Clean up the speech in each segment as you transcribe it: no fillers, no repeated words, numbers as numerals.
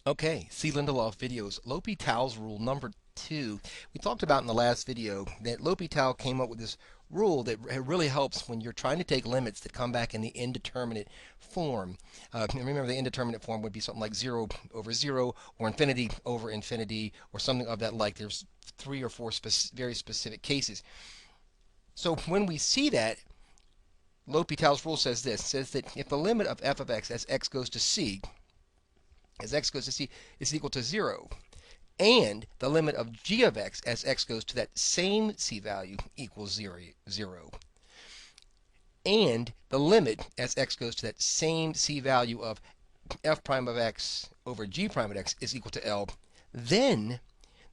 Okay, see Lindelof videos. L'Hopital's rule number 2. We talked about in the last video that L'Hopital came up with this rule that really helps when you're trying to take limits that come back in the indeterminate form. Remember, the indeterminate form would be something like 0 over 0 or infinity over infinity or something of that like. There's 3 or 4 very specific cases. So when we see that, L'Hopital's rule says this. It says that if the limit of f of x as x goes to c is equal to 0, and the limit of g of x as x goes to that same c value equals 0, and the limit as x goes to that same c value of f prime of x over g prime of x is equal to L, then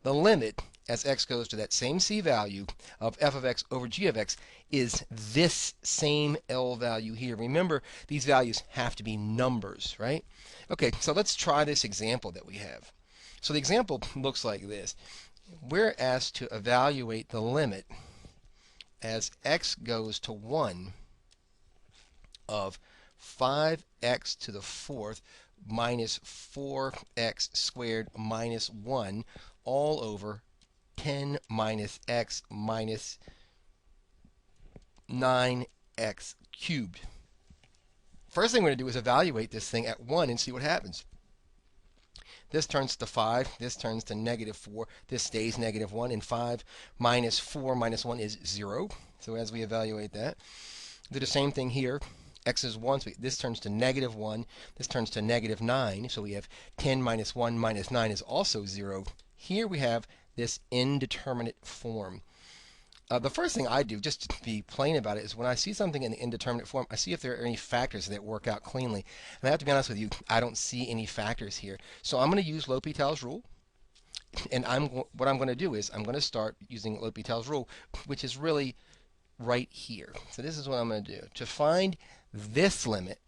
the limit as x goes to that same c value of f of x over g of x is this same L value here. Remember, these values have to be numbers, right? Okay, so let's try this example that we have. So the example looks like this. We're asked to evaluate the limit as x goes to 1 of 5x to the 4th minus 4x squared minus 1 all over 10 minus x minus 9x cubed. First thing we're going to do is evaluate this thing at 1 and see what happens. This turns to 5, this turns to negative 4, this stays negative 1, and 5 minus 4 minus 1 is 0. So as we evaluate that, do the same thing here. X is 1, so this turns to negative 1, this turns to negative 9, so we have 10 minus 1 minus 9 is also 0. Here we have this indeterminate form. The first thing I do, just to be plain about it, is when I see something in the indeterminate form, I see if there are any factors that work out cleanly. And I have to be honest with you, I don't see any factors here. So I'm going to use L'Hopital's rule. And what I'm going to do is I'm going to start using L'Hopital's rule, which is really right here. So this is what I'm going to do. To find this limit,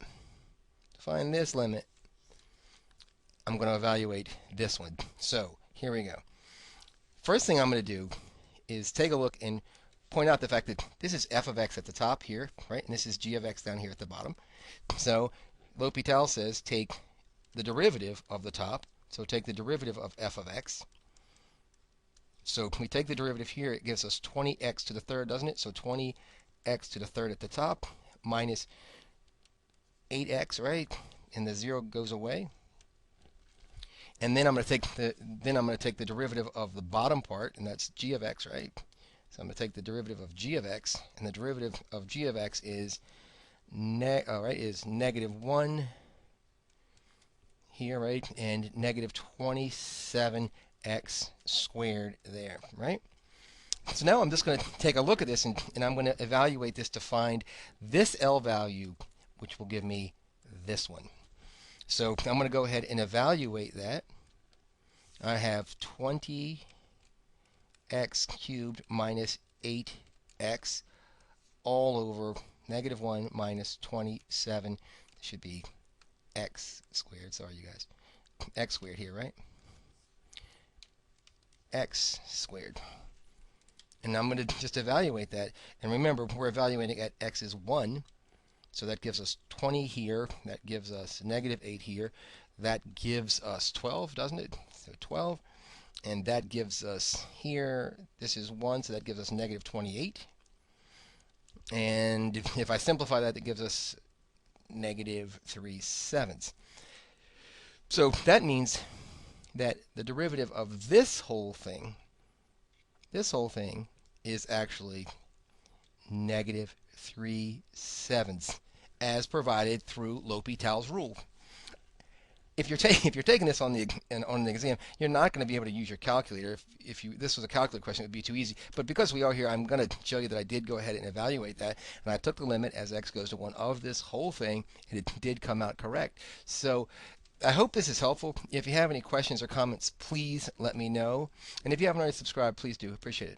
I'm going to evaluate this one. So here we go. First thing I'm going to do is take a look and point out the fact that this is f of x at the top here, right? And this is g of x down here at the bottom. So L'Hopital says take the derivative of the top. So take the derivative of f of x. So we take the derivative here, it gives us 20x to the third, doesn't it? So 20x to the third at the top minus 8x, right? And the 0 goes away. And then I'm going to take the derivative of the bottom part, and that's g of x, right? So I'm going to take the derivative of g of x, and the derivative of g of x is negative 1 here, right? And negative 27x squared there, right? So now I'm just going to take a look at this, and I'm going to evaluate this to find this L value, which will give me this one. So I'm going to go ahead and evaluate that. I have 20x cubed minus 8x all over negative 1 minus 27. It should be x squared. Sorry, you guys. X squared here, right? X squared. And I'm going to just evaluate that. And remember, we're evaluating at x is 1. So that gives us 20 here. That gives us negative 8 here. That gives us 12, doesn't it? So 12. And that gives us here, this is 1, so that gives us negative 28. And if I simplify that, it gives us negative 3/7. So that means that the derivative of this whole thing is actually negative 3/7 as provided through L'Hopital's rule. If you're taking this on the exam, you're not going to be able to use your calculator. If this was a calculator question, it would be too easy. But because we are here, I'm going to show you that I did go ahead and evaluate that, and I took the limit as x goes to 1 of this whole thing, and it did come out correct. So I hope this is helpful. If you have any questions or comments, please let me know. And if you haven't already subscribed, please do. Appreciate it.